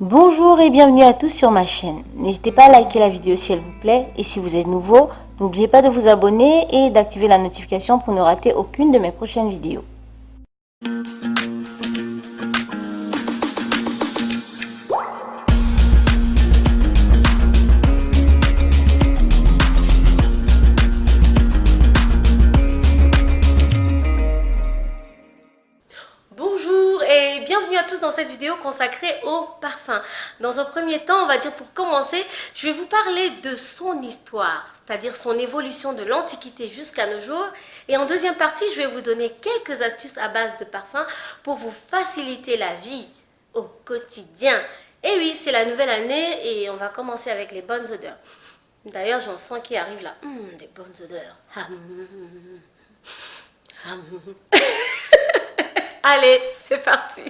Bonjour et bienvenue à tous sur ma chaîne. N'hésitez pas à liker la vidéo si elle vous plaît et si vous êtes nouveau, n'oubliez pas de vous abonner et d'activer la notification pour ne rater aucune de mes prochaines vidéos. Bonjour et bienvenue à tous dans cette vidéo consacrée au parfum. Dans un premier temps, on va dire pour commencer, je vais vous parler de son histoire, c'est-à-dire son évolution de l'Antiquité jusqu'à nos jours. Et en deuxième partie, je vais vous donner quelques astuces à base de parfum pour vous faciliter la vie au quotidien. Et oui, c'est la nouvelle année et on va commencer avec les bonnes odeurs. D'ailleurs, j'en sens qui arrive là. Des bonnes odeurs. Allez, c'est parti.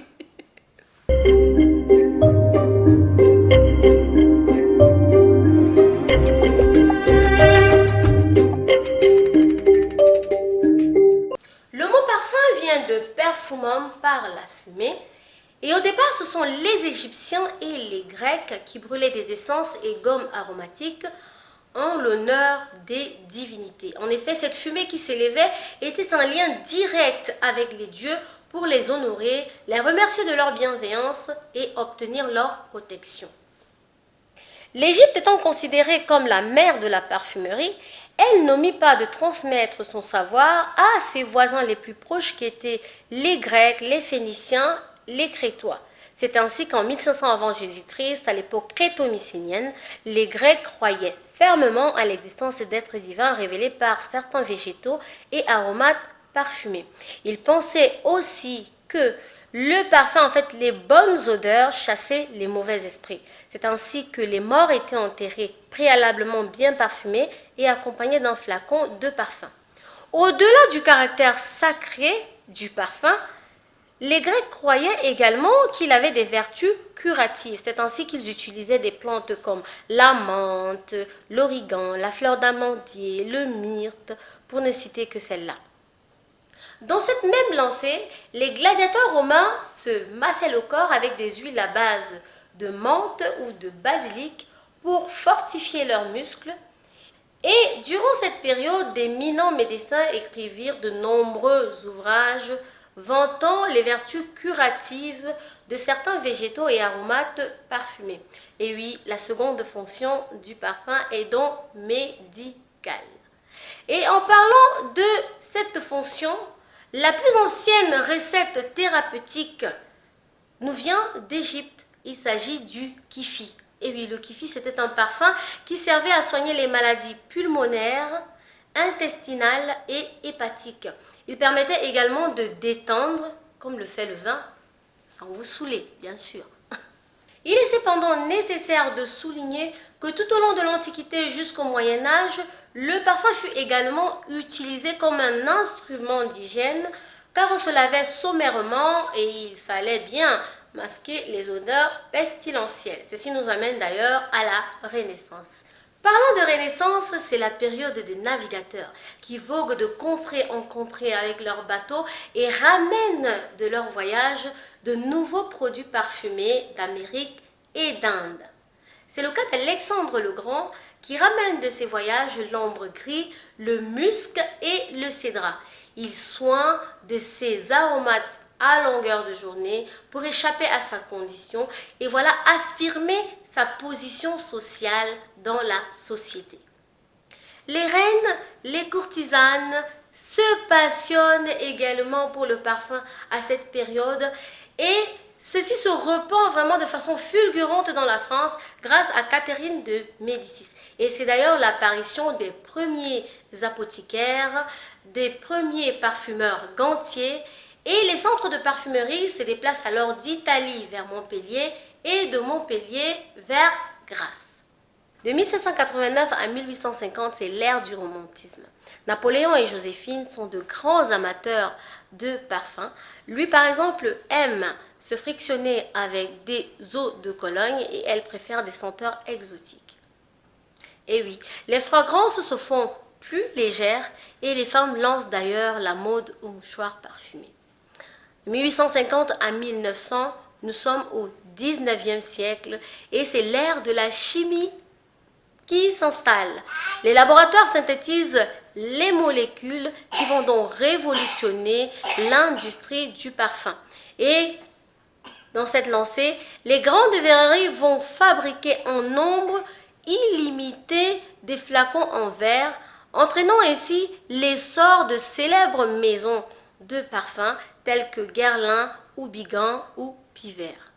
Le mot parfum vient de perfumum, par la fumée. Et au départ, ce sont les Égyptiens et les Grecs qui brûlaient des essences et gommes aromatiques en l'honneur des divinités. En effet, cette fumée qui s'élevait était un lien direct avec les dieux pour les honorer, les remercier de leur bienveillance et obtenir leur protection. L'Égypte étant considérée comme la mère de la parfumerie, elle n'omit pas de transmettre son savoir à ses voisins les plus proches qui étaient les Grecs, les Phéniciens, les Crétois. C'est ainsi qu'en 1500 avant Jésus-Christ, à l'époque créto-mycénienne, les Grecs croyaient fermement à l'existence d'êtres divins révélés par certains végétaux et aromates parfumés. Ils pensaient aussi que le parfum, en fait, les bonnes odeurs chassaient les mauvais esprits. C'est ainsi que les morts étaient enterrés préalablement bien parfumés et accompagnés d'un flacon de parfum. Au-delà du caractère sacré du parfum, les Grecs croyaient également qu'il avait des vertus curatives. C'est ainsi qu'ils utilisaient des plantes comme la menthe, l'origan, la fleur d'amandier, le myrte, pour ne citer que celle-là. Dans cette même lancée, les gladiateurs romains se massaient le corps avec des huiles à base de menthe ou de basilic pour fortifier leurs muscles. Et durant cette période, d'éminents médecins écrivirent de nombreux ouvrages vantant les vertus curatives de certains végétaux et aromates parfumés. Et oui, la seconde fonction du parfum est donc médicale. Et en parlant de cette fonction, la plus ancienne recette thérapeutique nous vient d'Égypte. Il s'agit du kifi. Et oui, le kifi, c'était un parfum qui servait à soigner les maladies pulmonaires, intestinales et hépatiques. Il permettait également de détendre, comme le fait le vin, sans vous saouler, bien sûr. Il est cependant nécessaire de souligner que tout au long de l'Antiquité jusqu'au Moyen-Âge, le parfum fut également utilisé comme un instrument d'hygiène car on se lavait sommairement et il fallait bien masquer les odeurs pestilentielles. Ceci nous amène d'ailleurs à la Renaissance. Parlant de Renaissance, c'est la période des navigateurs qui voguent de contrée en contrée avec leurs bateaux et ramènent de leur voyage de nouveaux produits parfumés d'Amérique et d'Inde. C'est le cas d'Alexandre le Grand qui ramène de ses voyages l'ambre gris, le musc et le cédrat. Il soigne de ces aromates à longueur de journée pour échapper à sa condition et voilà affirmer sa position sociale dans la société. Les reines, les courtisanes se passionnent également pour le parfum à cette période et ceci se répand vraiment de façon fulgurante dans la France grâce à Catherine de Médicis. Et c'est d'ailleurs l'apparition des premiers apothicaires, des premiers parfumeurs gantiers. Et les centres de parfumerie se déplacent alors d'Italie vers Montpellier et de Montpellier vers Grasse. De 1789 à 1850, c'est l'ère du romantisme. Napoléon et Joséphine sont de grands amateurs de parfums. Lui, par exemple, aime se frictionner avec des eaux de Cologne et elle préfère des senteurs exotiques. Et oui, les fragrances se font plus légères et les femmes lancent d'ailleurs la mode aux mouchoirs parfumés. De 1850 à 1900, nous sommes au 19e siècle et c'est l'ère de la chimie qui s'installe. Les laboratoires synthétisent les molécules qui vont donc révolutionner l'industrie du parfum. Et dans cette lancée, les grandes verreries vont fabriquer en nombre illimité des flacons en verre, entraînant ainsi l'essor de célèbres maisons de parfums telles que Guerlain ou Bigan ou Pivert.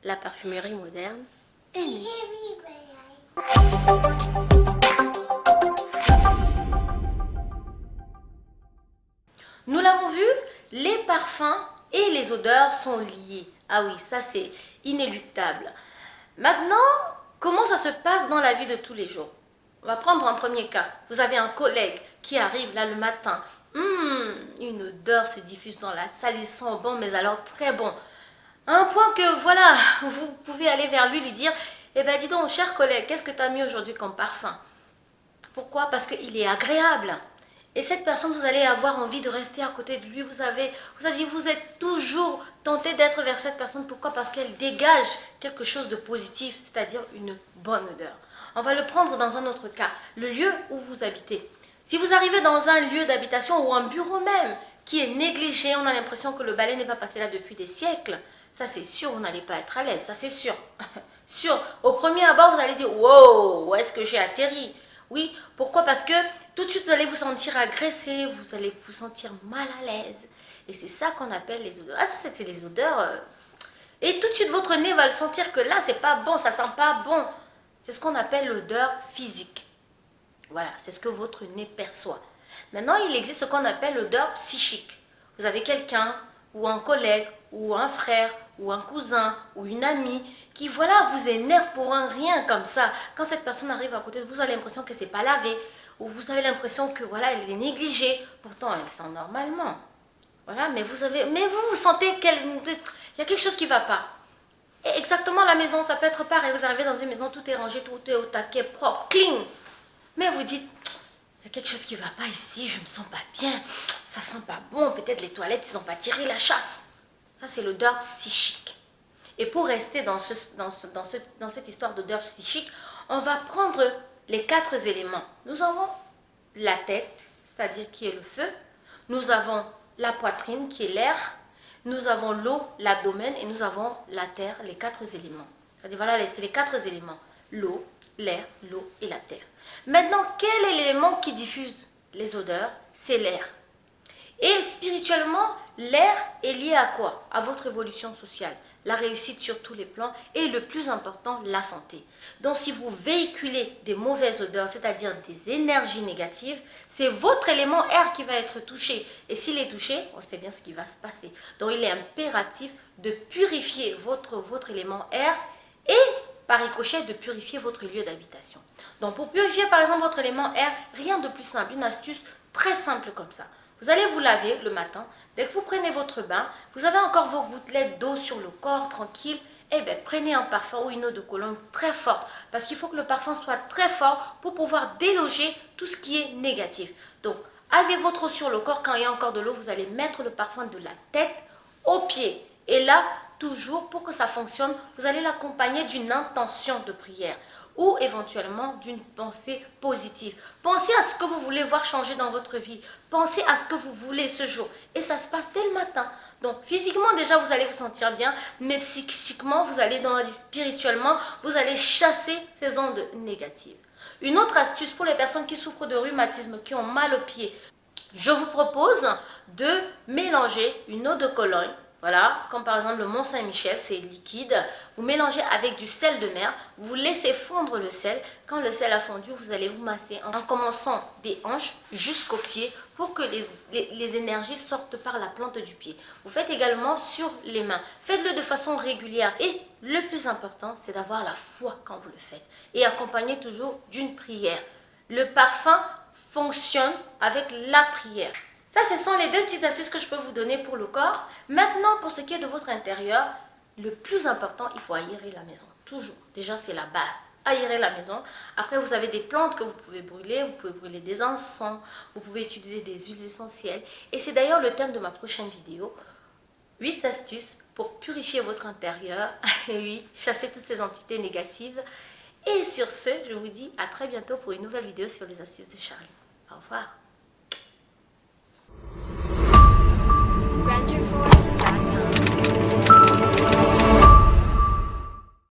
La parfumerie moderne est née. Nous l'avons vu, les parfums et les odeurs sont liés. Ah oui, ça c'est inéluctable. Maintenant, comment ça se passe dans la vie de tous les jours? On va prendre un premier cas. Vous avez un collègue qui arrive là le matin. Une odeur se diffuse dans la salle, il sent bon, mais alors très bon. À un point que voilà, vous pouvez aller vers lui dire, eh ben dis donc, cher collègue, qu'est-ce que tu as mis aujourd'hui comme parfum? Pourquoi? Parce qu'il est agréable. Et cette personne, vous allez avoir envie de rester à côté de lui. Vous êtes toujours tenté d'être vers cette personne. Pourquoi? Parce qu'elle dégage quelque chose de positif, c'est-à-dire une bonne odeur. On va le prendre dans un autre cas, le lieu où vous habitez. Si vous arrivez dans un lieu d'habitation ou un bureau même qui est négligé, on a l'impression que le balai n'est pas passé là depuis des siècles, ça c'est sûr, vous n'allez pas être à l'aise, ça c'est sûr. Sûr, au premier abord, vous allez dire, wow, où est-ce que j'ai atterri? Oui, pourquoi? Parce que tout de suite, vous allez vous sentir agressé, vous allez vous sentir mal à l'aise. Et c'est ça qu'on appelle les odeurs. Ah, ça, c'est les odeurs. Et tout de suite, votre nez va le sentir que là, c'est pas bon, ça sent pas bon. C'est ce qu'on appelle l'odeur physique. Voilà, c'est ce que votre nez perçoit. Maintenant, il existe ce qu'on appelle l'odeur psychique. Vous avez quelqu'un, ou un collègue, ou un frère, ou un cousin, ou une amie, qui voilà, vous énerve pour un rien comme ça. Quand cette personne arrive à côté de vous, vous avez l'impression que c'est pas lavé, ou vous avez l'impression que voilà, elle est négligée. Pourtant, elle sent normalement. Voilà, mais vous sentez qu'il y a quelque chose qui ne va pas. Et exactement la maison, ça peut être pareil. Vous arrivez dans une maison, tout est rangé, tout est au taquet, propre, clean. Mais vous dites, il y a quelque chose qui ne va pas ici, je ne me sens pas bien, ça sent pas bon, peut-être les toilettes, ils n'ont pas tiré la chasse. Ça, c'est l'odeur psychique. Et pour rester dans cette histoire d'odeur psychique, on va prendre les 4 éléments. Nous avons la tête, c'est-à-dire qui est le feu. Nous avons la poitrine, qui est l'air. Nous avons l'eau, l'abdomen, et nous avons la terre, les 4 éléments. C'est-à-dire, voilà, c'est les 4 éléments. L'eau, l'air, l'eau et la terre. Maintenant, quel est l'élément qui diffuse les odeurs? C'est l'air. Et spirituellement, l'air est lié à quoi? À votre évolution sociale, la réussite sur tous les plans et le plus important, la santé. Donc si vous véhiculez des mauvaises odeurs, c'est-à-dire des énergies négatives, c'est votre élément air qui va être touché. Et s'il est touché, on sait bien ce qui va se passer. Donc il est impératif de purifier votre élément air et par ricochet de purifier votre lieu d'habitation. Donc pour purifier par exemple votre élément air, rien de plus simple, une astuce très simple comme ça. Vous allez vous laver le matin. Dès que vous prenez votre bain, vous avez encore vos gouttelettes d'eau sur le corps, tranquille. Eh bien, prenez un parfum ou une eau de cologne très forte. Parce qu'il faut que le parfum soit très fort pour pouvoir déloger tout ce qui est négatif. Donc, avec votre eau sur le corps, quand il y a encore de l'eau, vous allez mettre le parfum de la tête aux pieds. Et là, toujours, pour que ça fonctionne, vous allez l'accompagner d'une intention de prière ou éventuellement d'une pensée positive. Pensez à ce que vous voulez voir changer dans votre vie. Pensez à ce que vous voulez ce jour. Et ça se passe dès le matin. Donc physiquement déjà vous allez vous sentir bien, mais psychiquement, spirituellement, vous allez chasser ces ondes négatives. Une autre astuce pour les personnes qui souffrent de rhumatisme, qui ont mal aux pieds, je vous propose de mélanger une eau de Cologne. Voilà, comme par exemple le Mont Saint-Michel, c'est liquide. Vous mélangez avec du sel de mer, vous laissez fondre le sel. Quand le sel a fondu, vous allez vous masser en commençant des hanches jusqu'aux pieds pour que les énergies sortent par la plante du pied. Vous faites également sur les mains. Faites-le de façon régulière. Et le plus important, c'est d'avoir la foi quand vous le faites. Et accompagné toujours d'une prière. Le parfum fonctionne avec la prière. Ça, ce sont les 2 petites astuces que je peux vous donner pour le corps. Maintenant, pour ce qui est de votre intérieur, le plus important, il faut aérer la maison. Toujours. Déjà, c'est la base. Aérer la maison. Après, vous avez des plantes que vous pouvez brûler. Vous pouvez brûler des encens. Vous pouvez utiliser des huiles essentielles. Et c'est d'ailleurs le thème de ma prochaine vidéo. 8 astuces pour purifier votre intérieur et oui, chasser toutes ces entités négatives. Et sur ce, je vous dis à très bientôt pour une nouvelle vidéo sur les astuces de Charlie. Au revoir.